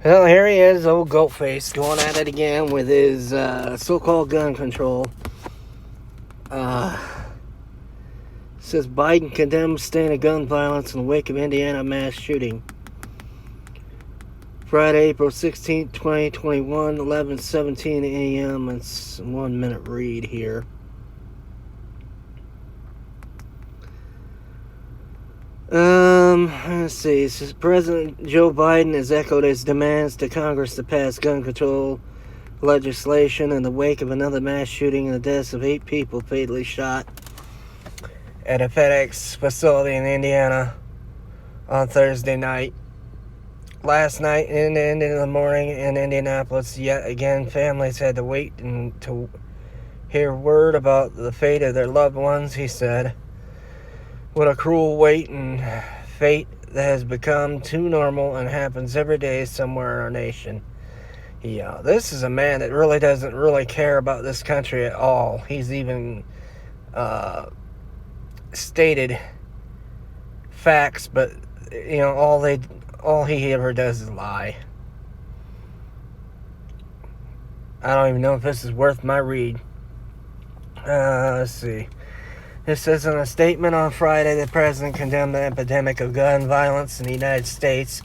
Well, here he is, old Goatface, going at it again with his so-called gun control. Says Biden condemns staying of gun violence in the wake of Indiana mass shooting. Friday, April 16th, 2021, 11:17 a.m. It's 1 minute read here. Let's see. It says President Joe Biden has echoed his demands to Congress to pass gun control legislation in the wake of another mass shooting and the deaths of 8 people fatally shot at a FedEx facility in Indiana on Thursday night. Last night and into the morning in Indianapolis, yet again, families had to wait to hear word about the fate of their loved ones, he said. What a cruel weight and fate that has become too normal and happens every day somewhere in our nation. Yeah, this is a man that really doesn't really care about this country at all. He's even stated facts, but all he ever does is lie. I don't even know if this is worth my read. Let's see. It says in a statement on Friday, the president condemned the epidemic of gun violence in the United States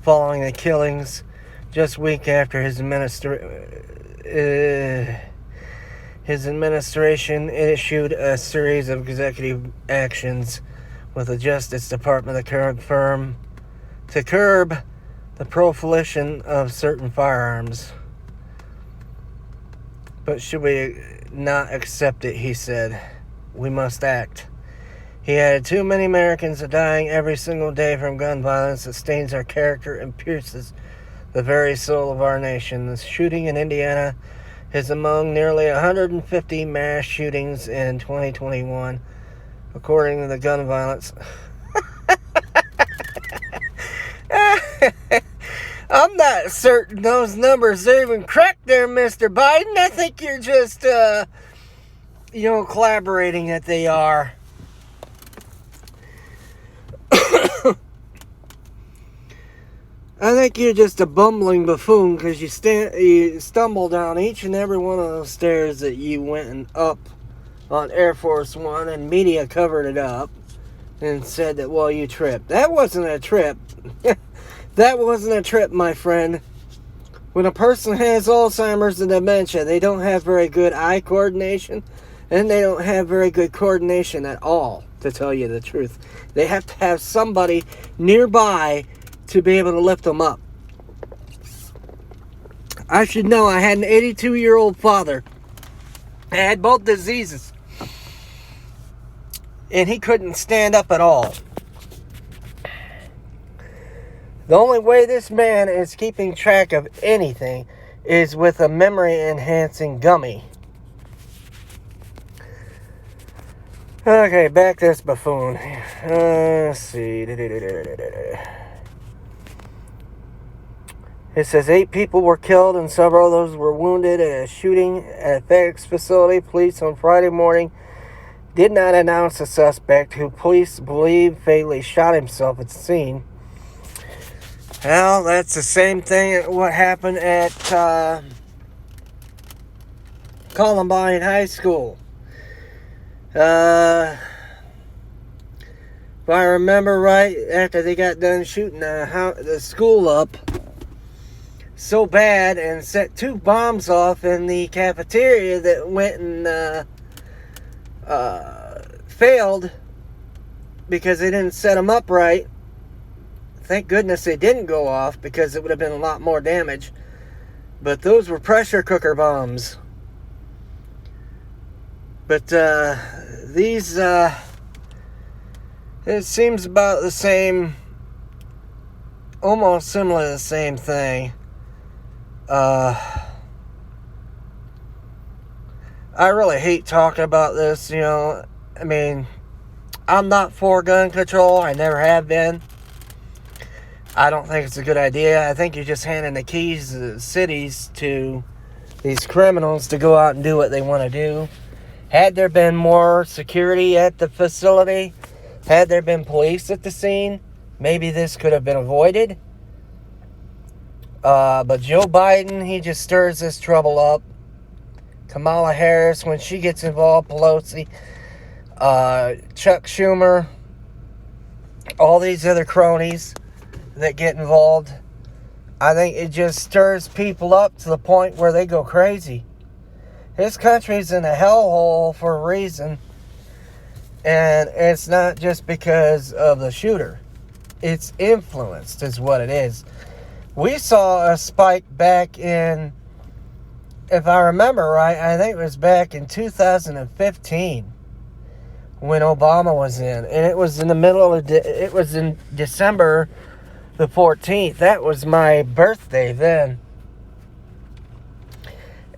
following the killings just a week after his administration issued a series of executive actions with the Justice Department to curb the proliferation of certain firearms. But should we not accept it, he said. We must act. He added, too many Americans are dying every single day from gun violence that stains our character and pierces the very soul of our nation. The shooting in Indiana is among nearly 150 mass shootings in 2021, according to the gun violence. I'm not certain those numbers are even correct there, Mr. Biden. I think you're just, collaborating that they are. I think you're just a bumbling buffoon because you stumble down each and every one of those stairs that you went up on Air Force One, and media covered it up and said that, well, you tripped. That wasn't a trip. That wasn't a trip, my friend. When a person has Alzheimer's and dementia, they don't have very good eye coordination, and they don't have very good coordination at all, to tell you the truth. They have to have somebody nearby to be able to lift them up. I should know. I had an 82-year-old father. I had both diseases. And he couldn't stand up at all. The only way this man is keeping track of anything is with a memory-enhancing gummy. Okay, back to this buffoon. Let's see. It says 8 people were killed and several others were wounded in a shooting at a FedEx facility. Police on Friday morning did not announce a suspect who police believe fatally shot himself at the scene. Well, that's the same thing what happened at Columbine High School. If I remember right, after they got done shooting the school up so bad and set 2 bombs off in the cafeteria that went and failed because they didn't set them up right. Thank goodness they didn't go off because it would have been a lot more damage. But those were pressure cooker bombs. But these, it seems about the same, almost similar to the same thing. I really hate talking about this, I mean, I'm not for gun control. I never have been. I don't think it's a good idea. I think you're just handing the keys to the cities to these criminals to go out and do what they want to do. Had there been more security at the facility, had there been police at the scene, maybe this could have been avoided. But Joe Biden, he just stirs this trouble up. Kamala Harris, when she gets involved, Pelosi, Chuck Schumer, all these other cronies that get involved, I think it just stirs people up to the point where they go crazy. This country's in a hellhole for a reason, and it's not just because of the shooter. It's influenced is what it is. We saw a spike back in, if I remember right, I think it was back in 2015 when Obama was in. And it was in the middle of, it was in December the 14th. That was my birthday then.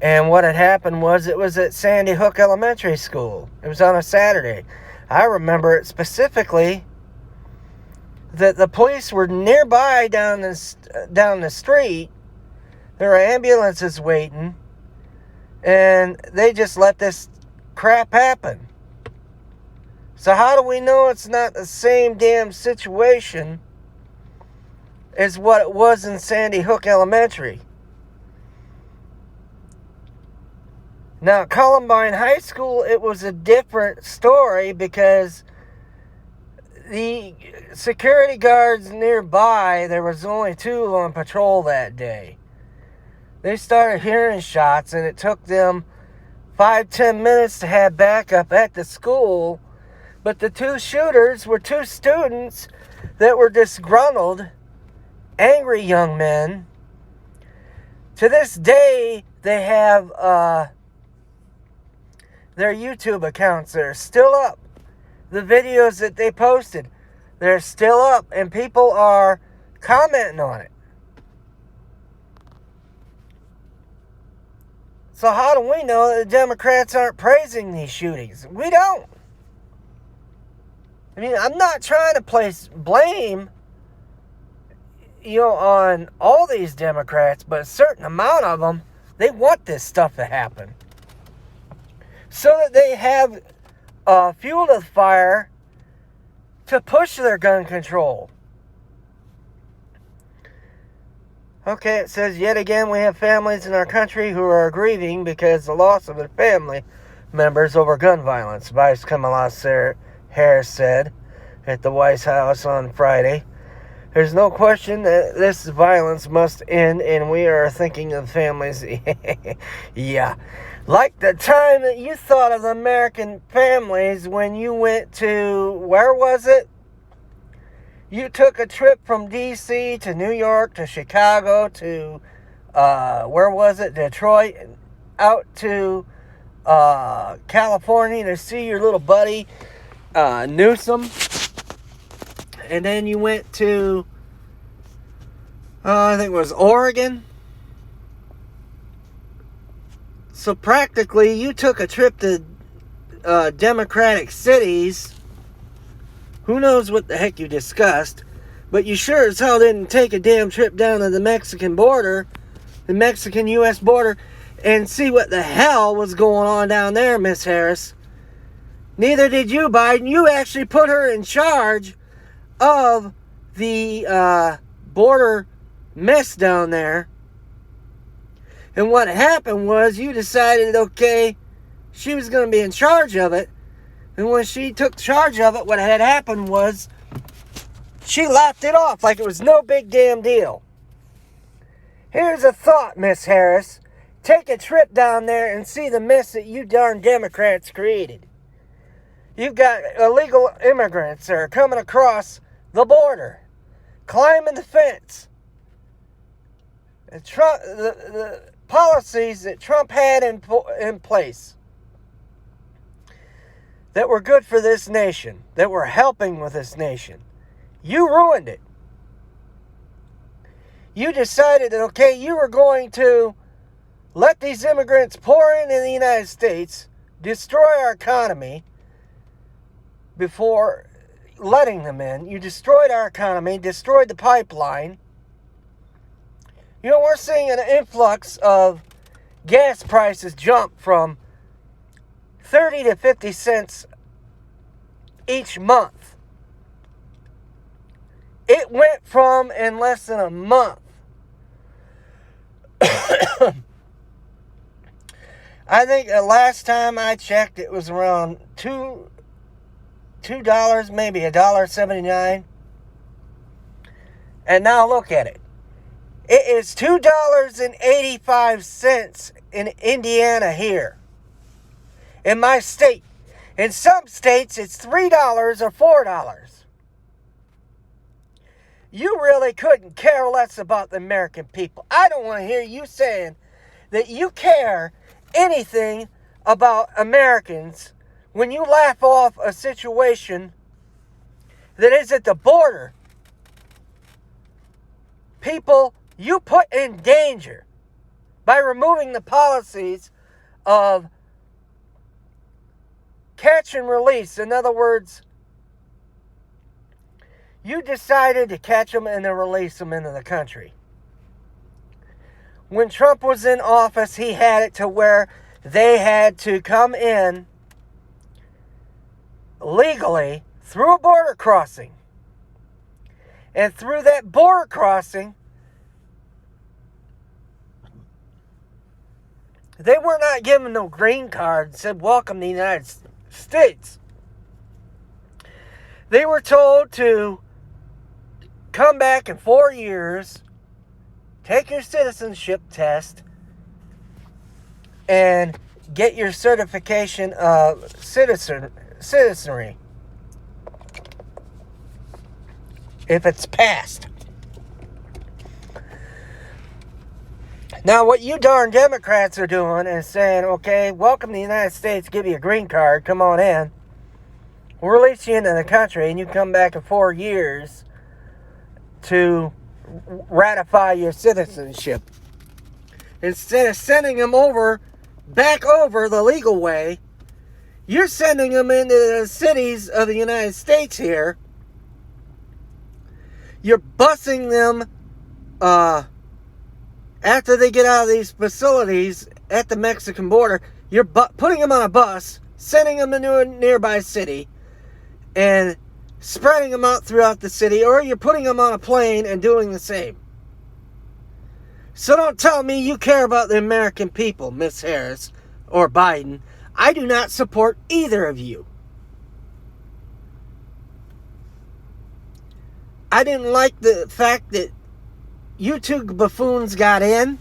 And what had happened was it was at Sandy Hook Elementary School. It was on a Saturday. I remember it specifically that the police were nearby down the street. There were ambulances waiting, and they just let this crap happen. So how do we know it's not the same damn situation as what it was in Sandy Hook Elementary? Now, Columbine High School, it was a different story because the security guards nearby, there was only 2 on patrol that day. They started hearing shots, and it took them 5-10 minutes to have backup at the school. But the 2 shooters were 2 students that were disgruntled, angry young men. To this day, they have their YouTube accounts that are still up. The videos that they posted, they're still up, and people are commenting on it. So how do we know that the Democrats aren't praising these shootings? We don't. I mean, I'm not trying to place blame, on all these Democrats, but a certain amount of them, they want this stuff to happen. So that they have fuel to the fire to push their gun control. Okay, it says, yet again, we have families in our country who are grieving because the loss of their family members over gun violence, Vice Kamala Harris said at the White House on Friday. There's no question that this violence must end, and we are thinking of families. Yeah. Like the time that you thought of the American families when you went to, where was it? You took a trip from D.C. to New York to Chicago to, where was it? Detroit, out to California to see your little buddy, Newsom. And then you went to, I think it was Oregon. So practically, you took a trip to Democratic cities. Who knows what the heck you discussed, but you sure as hell didn't take a damn trip down to the Mexican border, the Mexican-U.S. border, and see what the hell was going on down there, Miss Harris. Neither did you, Biden. You actually put her in charge of the border mess down there. And what happened was you decided, okay, she was going to be in charge of it. And when she took charge of it, what had happened was she laughed it off like it was no big damn deal. Here's a thought, Miss Harris. Take a trip down there and see the mess that you darn Democrats created. You've got illegal immigrants that are coming across the border, climbing the fence. The policies that Trump had in place that were good for this nation, that were helping with this nation, you ruined it. You decided that, okay, you were going to let these immigrants pour into the United States, destroy our economy before letting them in. You destroyed our economy, destroyed the pipeline. We're seeing an influx of gas prices jump from 30 to 50 cents each month. It went from, in less than a month, I think the last time I checked, it was around $2, maybe $1.79. And now look at it. It is $2.85 in Indiana here. In my state. In some states, it's $3 or $4. You really couldn't care less about the American people. I don't want to hear you saying that you care anything about Americans when you laugh off a situation that is at the border. People you put in danger by removing the policies of catch and release. In other words, you decided to catch them and then release them into the country. When Trump was in office, he had it to where they had to come in legally through a border crossing. And through that border crossing, they were not given no green card and said, welcome to the United States. They were told to come back in 4 years, take your citizenship test, and get your certification of citizenry. If it's passed. Now, what you darn Democrats are doing is saying, okay, welcome to the United States, give you a green card, come on in. We'll release you into the country, and you come back in 4 years to ratify your citizenship. Instead of sending them back over the legal way, you're sending them into the cities of the United States here. You're busing them after they get out of these facilities at the Mexican border. You're putting them on a bus, sending them into a nearby city, and spreading them out throughout the city, or you're putting them on a plane and doing the same. So don't tell me you care about the American people, Miss Harris or Biden. I do not support either of you. I didn't like the fact that you two buffoons got in.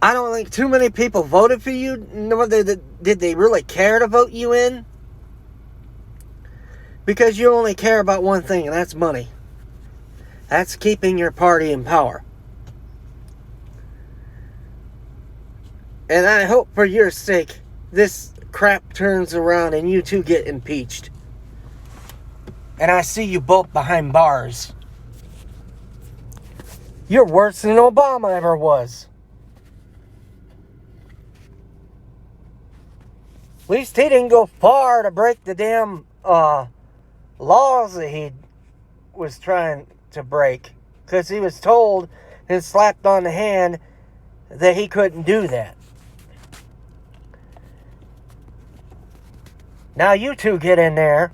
I don't think too many people voted for you, nor did they really care to vote you in. Because you only care about one thing, and that's money. That's keeping your party in power. And I hope for your sake, this crap turns around and you two get impeached. And I see you both behind bars. You're worse than Obama ever was. At least he didn't go far to break the damn laws that he was trying to break. Because he was told and slapped on the hand that he couldn't do that. Now you two get in there.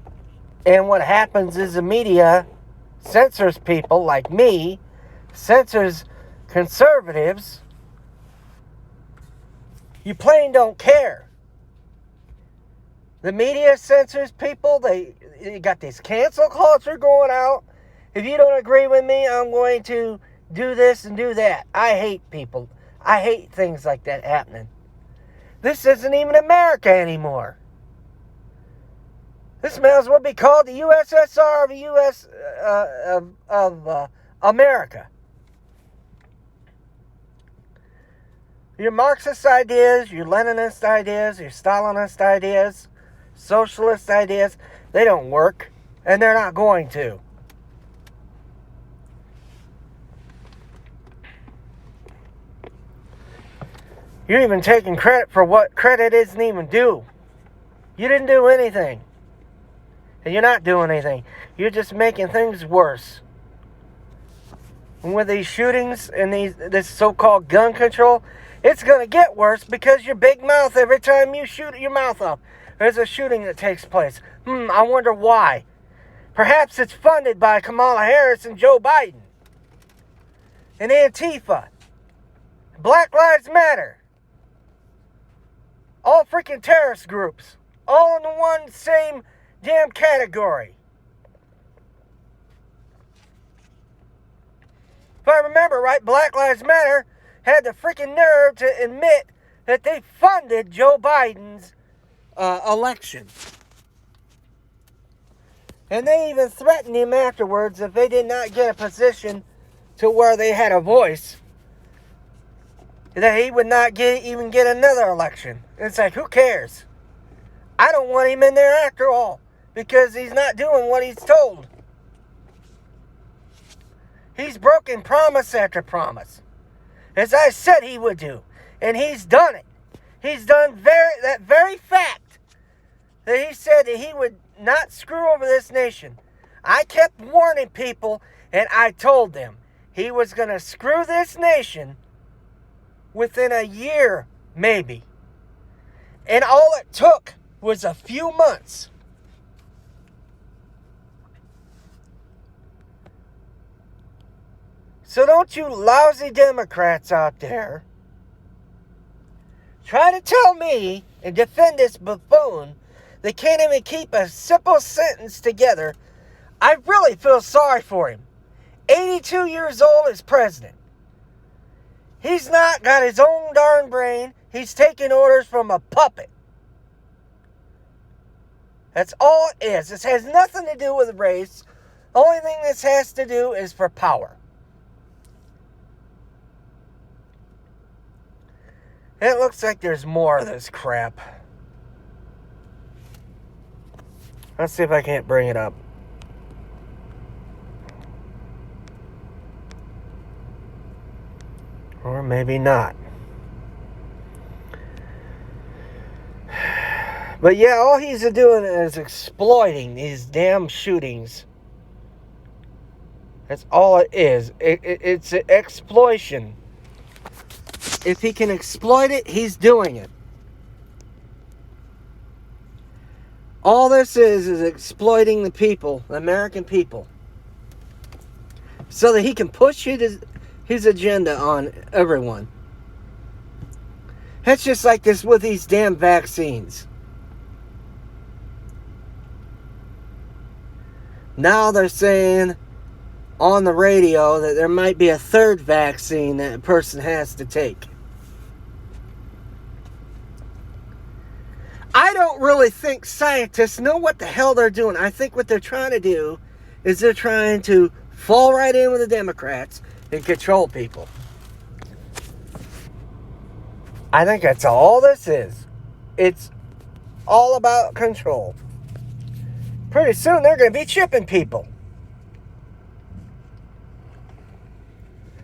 And what happens is the media censors people like me, censors conservatives. You plain don't care. The media censors people. They got this cancel culture going out. If you don't agree with me, I'm going to do this and do that. I hate people. I hate things like that happening. This isn't even America anymore. This may as well be called the USSR of the U.S. of America. Your Marxist ideas, your Leninist ideas, your Stalinist ideas, socialist ideas, they don't work, and they're not going to. You're even taking credit for what credit isn't even due. You didn't do anything. And you're not doing anything. You're just making things worse. And with these shootings and this so-called gun control, it's going to get worse because your big mouth, every time you shoot your mouth up, there's a shooting that takes place. I wonder why. Perhaps it's funded by Kamala Harris and Joe Biden. and Antifa, Black Lives Matter, all freaking terrorist groups, all in the one same damn category. If I remember right, Black Lives Matter had the freaking nerve to admit that they funded Joe Biden's election. And they even threatened him afterwards if they did not get a position to where they had a voice, that he would not even get another election. It's like, who cares? I don't want him in there after all, because he's not doing what he's told. He's broken promise after promise, as I said he would do, and he's done it. He's done that very fact that he said that he would not screw over this nation. I kept warning people, and I told them he was going to screw this nation within a year, maybe. And all it took was a few months. So don't you lousy Democrats out there try to tell me and defend this buffoon that can't even keep a simple sentence together. I really feel sorry for him. 82 years old as president. He's not got his own darn brain. He's taking orders from a puppet. That's all it is. This has nothing to do with race. The only thing this has to do is for power. And it looks like there's more of this crap. Let's see if I can't bring it up. Or maybe not. But yeah, all he's doing is exploiting these damn shootings. That's all it is. It's an exploitation. If he can exploit it, he's doing it. All this is exploiting the people, the American people, so that he can push his agenda on everyone. That's just like this with these damn vaccines. Now they're saying on the radio that there might be a third vaccine that a person has to take. I don't really think scientists know what the hell they're doing. I think what they're trying to do is they're trying to fall right in with the Democrats and control people. I think that's all this is. It's all about control. Pretty soon they're going to be chipping people.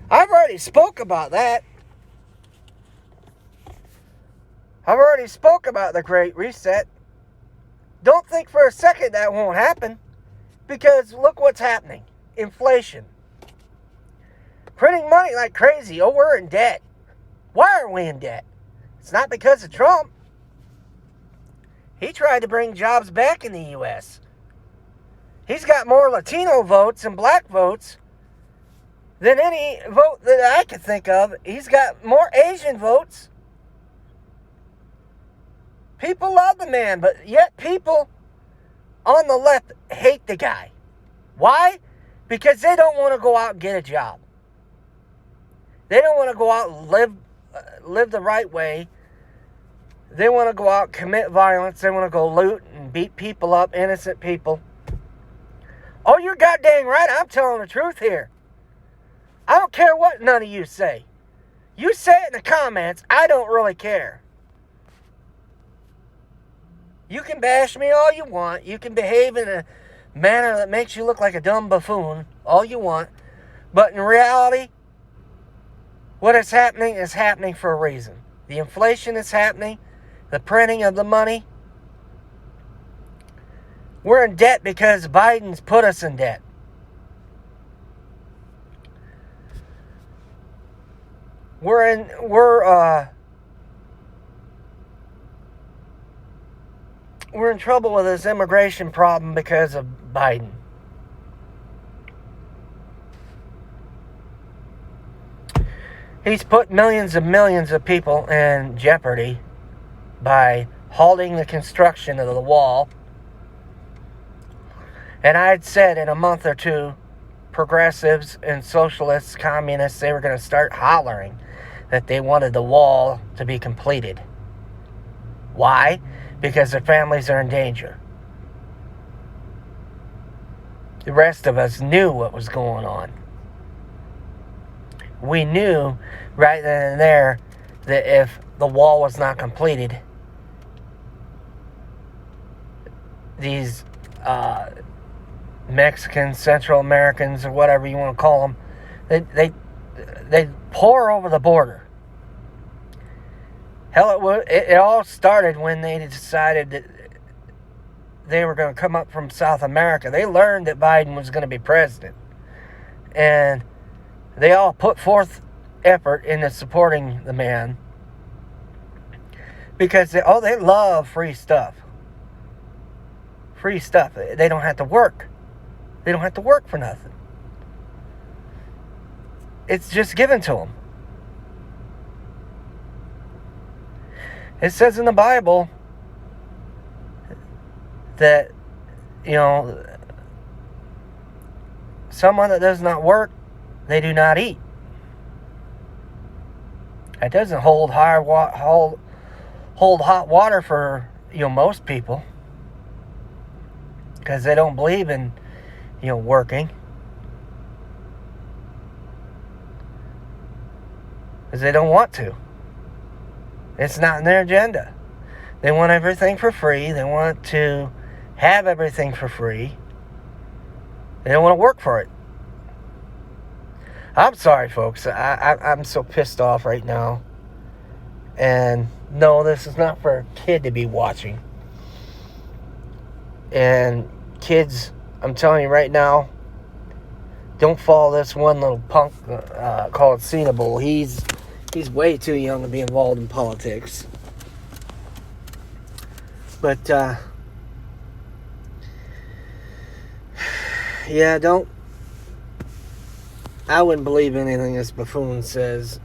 I've already spoke about that. I've already spoke about the Great Reset. Don't think for a second that won't happen. Because look what's happening. Inflation. Printing money like crazy. Oh, we're in debt. Why are we in debt? It's not because of Trump. He tried to bring jobs back in the U.S. He's got more Latino votes and black votes than any vote that I could think of. He's got more Asian votes. People love the man, but yet people on the left hate the guy. Why? Because they don't want to go out and get a job. They don't want to go out and live the right way. They want to go out and commit violence. They want to go loot and beat people up, innocent people. Oh, you're goddamn right. I'm telling the truth here. I don't care what none of you say. You say it in the comments. I don't really care. You can bash me all you want. You can behave in a manner that makes you look like a dumb buffoon all you want. But in reality, what is happening for a reason. The inflation is happening. The printing of the money. We're in debt because Biden's put us in debt. We're in trouble with this immigration problem because of Biden. He's put millions of people in jeopardy by halting the construction of the wall. And I'd said in a month or two, progressives and socialists, communists, they were going to start hollering that they wanted the wall to be completed. Why? Because their families are in danger. The rest of us knew what was going on. We knew right then and there that if the wall was not completed, these Mexicans, Central Americans, or whatever you want to call them, they pour over the border. Hell, it all started when they decided that they were going to come up from South America. They learned that Biden was going to be president. And they all put forth effort into supporting the man because they love free stuff. Free stuff. They don't have to work. They don't have to work for nothing. It's just given to them. It says in the Bible that, someone that does not work, they do not eat. That doesn't hold hot water for most people, because they don't believe in working, because they don't want to. It's not in their agenda. They want everything for free. They want to have everything for free. They don't want to work for it. I'm sorry, folks. I'm so pissed off right now. And no, this is not for a kid to be watching. And kids, I'm telling you right now, don't follow this one little punk called Cenable. He's way too young to be involved in politics. But, yeah, I wouldn't believe anything this buffoon says.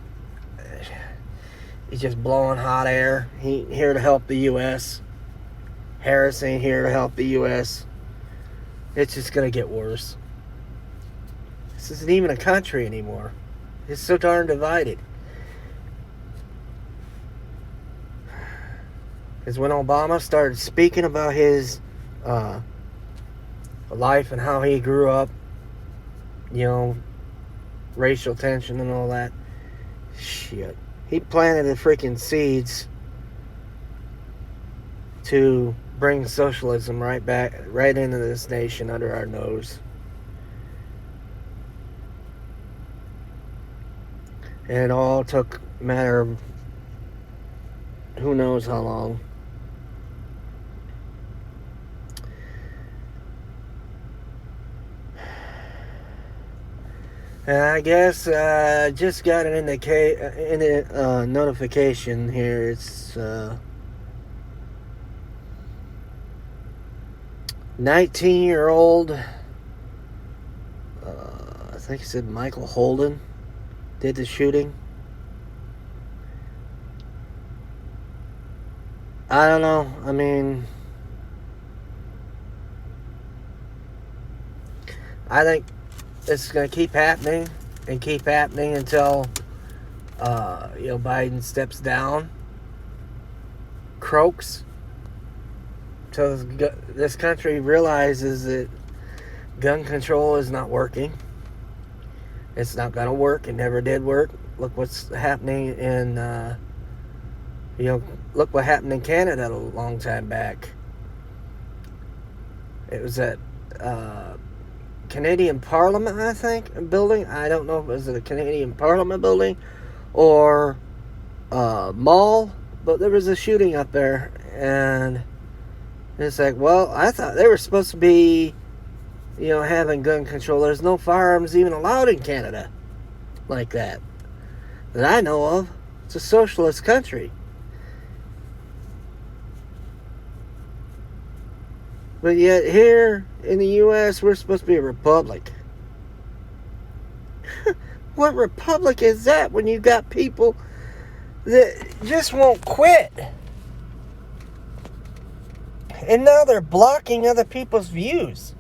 He's just blowing hot air. He ain't here to help the U.S. Harris ain't here to help the U.S. It's just going to get worse. This isn't even a country anymore. It's so darn divided. Because when Obama started speaking about his life and how he grew up, racial tension and all that, shit. He planted the freaking seeds to bring socialism right into this nation under our nose. And it all took a matter of who knows how long. And I guess just got an notification here. It's 19-year-old. I think he said Michael Holden did the shooting. I don't know. I mean, I think this is going to keep happening until Biden steps down, croaks, till this country realizes that gun control is not working. It's not going to work. It never did work. Look what's happening in look what happened in Canada a long time back. It was at Canadian Parliament, I think, building. I don't know if it was a Canadian Parliament building or mall, but there was a shooting up there, and it's like, well, I thought they were supposed to be, having gun control. There's no firearms even allowed in Canada like that I know of. It's a socialist country. But yet here in the U.S., we're supposed to be a republic. What republic is that when you got people that just won't quit? And now they're blocking other people's views.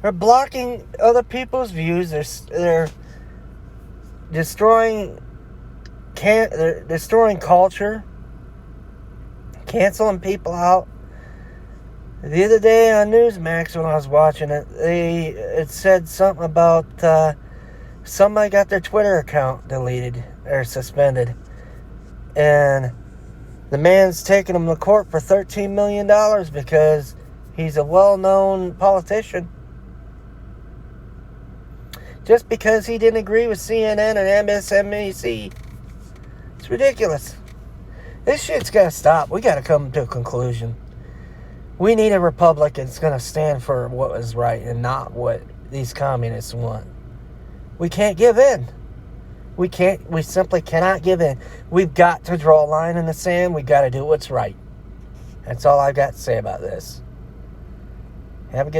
They're blocking other people's views. They're destroying culture, canceling people out. The other day on Newsmax when I was watching it, it said something about somebody got their Twitter account deleted or suspended. And the man's taking them to court for $13 million because he's a well-known politician. Just because he didn't agree with CNN and MSNBC. It's ridiculous. This shit's got to stop. We got to come to a conclusion. We need a republic that's going to stand for what is right and not what these communists want. We can't give in. We simply cannot give in. We've got to draw a line in the sand. We've got to do what's right. That's all I've got to say about this. Have a good